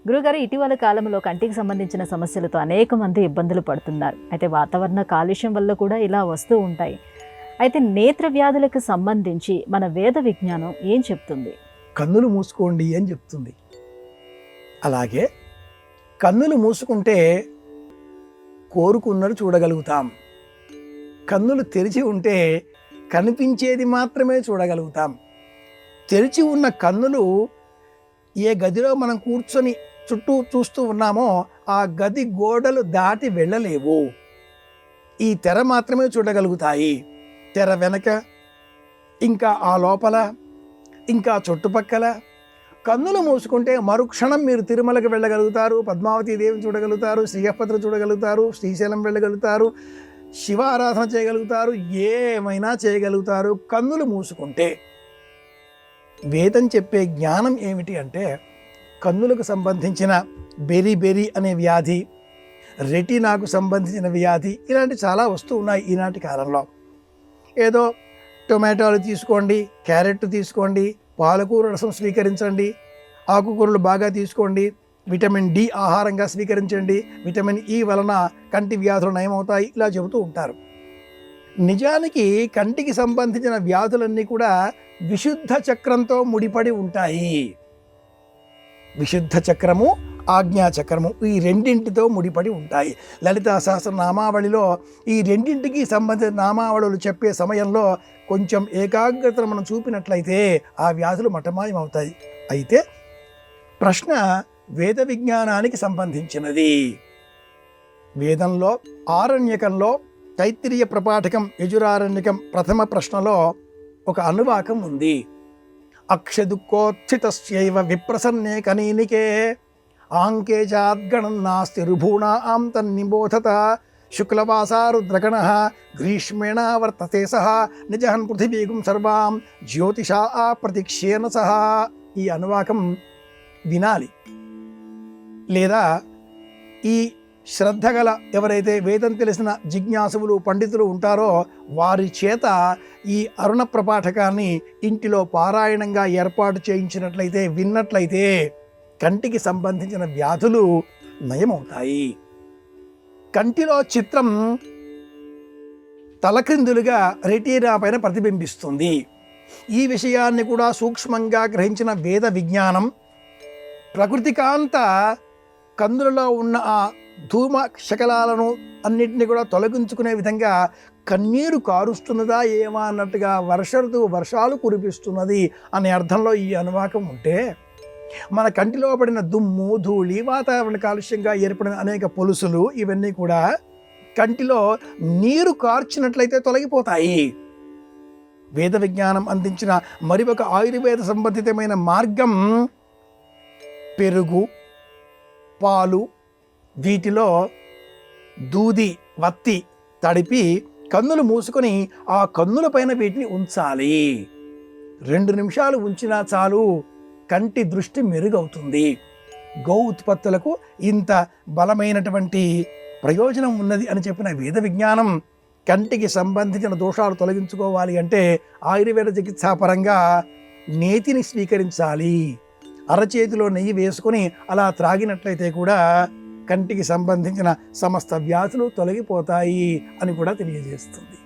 గురుగారు, ఇటీవల కాలంలో కంటికి సంబంధించిన సమస్యలతో అనేక మంది ఇబ్బందులు పడుతున్నారు. అయితే వాతావరణ కాలుష్యం వల్ల కూడా ఇలా వస్తూ ఉంటాయి. అయితే నేత్ర వ్యాధులకు సంబంధించి మన వేద విజ్ఞానం ఏం చెప్తుంది? కన్నులు మూసుకోండి అని చెప్తుంది. అలాగే కన్నులు మూసుకుంటే కోరుకున్నది చూడగలుగుతాం. కన్నులు తెరిచి ఉంటే కనిపించేది మాత్రమే చూడగలుగుతాం. తెరిచి ఉన్న కన్నులు ఏ గదిలో మనం కూర్చొని చుట్టూ చూస్తూ ఉన్నామో ఆ గది గోడలు దాటి వెళ్ళలేవు. ఈ తెర మాత్రమే చూడగలుగుతాయి. తెర వెనక, ఇంకా ఆ లోపల, ఇంకా చుట్టుపక్కల. కన్నులు మూసుకుంటే మరుక్షణం మీరు తిరుమలకి వెళ్ళగలుగుతారు, పద్మావతి దేవిని చూడగలుగుతారు, శ్రీహపత్ర చూడగలుగుతారు, శ్రీశైలం వెళ్ళగలుగుతారు, శివ ఆరాధన చేయగలుగుతారు, ఏమైనా చేయగలుగుతారు కన్నులు మూసుకుంటే. వేదం చెప్పే జ్ఞానం ఏమిటి అంటే, కన్నులకు సంబంధించిన బెరి అనే వ్యాధి, రెటీనాకు సంబంధించిన వ్యాధి, ఇలాంటి చాలా వస్తూ ఉన్నాయి ఈనాటి కాలంలో. ఏదో టొమాటోలు తీసుకోండి, క్యారెట్ తీసుకోండి, పాలకూర రసం స్వీకరించండి, ఆకుకూరలు బాగా తీసుకోండి, విటమిన్ డి ఆహారంగా స్వీకరించండి, విటమిన్ ఈ వలన కంటి వ్యాధులు నయమవుతాయి, ఇలా చెబుతూ ఉంటారు. నిజానికి కంటికి సంబంధించిన వ్యాధులన్నీ కూడా విశుద్ధ చక్రంతో ముడిపడి ఉంటాయి. విశుద్ధ చక్రము, ఆజ్ఞా చక్రము, ఈ రెండింటితో ముడిపడి ఉంటాయి. లలితా సహస్రనామావళిలో ఈ రెండింటికి సంబంధించిన నామావళులు చెప్పే సమయంలో కొంచెం ఏకాగ్రతను మనం చూపినట్లయితే ఆ వ్యాధులు మటమాయమవుతాయి. అయితే ప్రశ్న వేద విజ్ఞానానికి సంబంధించినది. వేదంలో ఆరణ్యకంలో తైత్తిరీయ ప్రపాఠకం యజురారణ్యకం ప్రథమ ప్రశ్నలో ఒక అనువాకం ఉంది. అక్షదుఃఖోత్థితస్యైవ విప్రసన్నే కనీనికే ఆంకే చాద్గణం నాస్తి రుభూణాం తన్నిబోధత శుక్లవాసా రుద్రగణః గ్రీష్మేణ వర్తతే సహ నిజహన్ పృథివీగుం సర్వాం జ్యోతిషా ప్రతిక్షేణ సహ. ఈ అనువాకం వినాలి. లేదా ఈ శ్రద్ధ గల ఎవరైతే వేదం తెలిసిన జిజ్ఞాసువులు పండితులు ఉంటారో వారి చేత ఈ అరుణ ప్రపాఠకాన్ని ఇంటిలో పారాయణంగా ఏర్పాటు చేయించినట్లయితే, విన్నట్లయితే కంటికి సంబంధించిన వ్యాధులు నయమవుతాయి. కంటిలో చిత్రం తలక్రిందులుగా రెటీనా పైన ప్రతిబింబిస్తుంది. ఈ విషయాన్ని కూడా సూక్ష్మంగా గ్రహించిన వేద విజ్ఞానం ప్రకృతికాంత కందులలో ఉన్న ఆ ధూమ శకలాలను అన్నింటినీ కూడా తొలగించుకునే విధంగా కన్నీరు కారుస్తున్నదా ఏమా అన్నట్టుగా వర్షాలు కురిపిస్తున్నది అనే అర్థంలో ఈ అనువాకం ఉంటే, మన కంటిలో పడిన దుమ్ము, ధూళి, వాతావరణ కాలుష్యంగా ఏర్పడిన అనేక పొలుసులు ఇవన్నీ కూడా కంటిలో నీరు కార్చినట్లయితే తొలగిపోతాయి. వేద విజ్ఞానం అందించిన మరి ఒక ఆయుర్వేద సంబంధితమైన మార్గం పెరుగు, పాలు, వీటిలో దూది వత్తి తడిపి కన్నులు మూసుకొని ఆ కన్నుల పైన వీటిని ఉంచాలి. 2 నిమిషాలు ఉంచినా చాలు, కంటి దృష్టి మెరుగవుతుంది. గో ఉత్పత్తులకు ఇంత బలమైనటువంటి ప్రయోజనం ఉన్నది అని చెప్పిన వేద విజ్ఞానం కంటికి సంబంధించిన దోషాలు తొలగించుకోవాలి అంటే ఆయుర్వేద చికిత్సాపరంగా నేతిని స్వీకరించాలి. అరచేతిలో నెయ్యి వేసుకొని అలా త్రాగినట్లయితే కూడా కంటికి సంబంధించిన సమస్త వ్యాధులు తొలగిపోతాయి అని కూడా తెలియజేస్తుంది.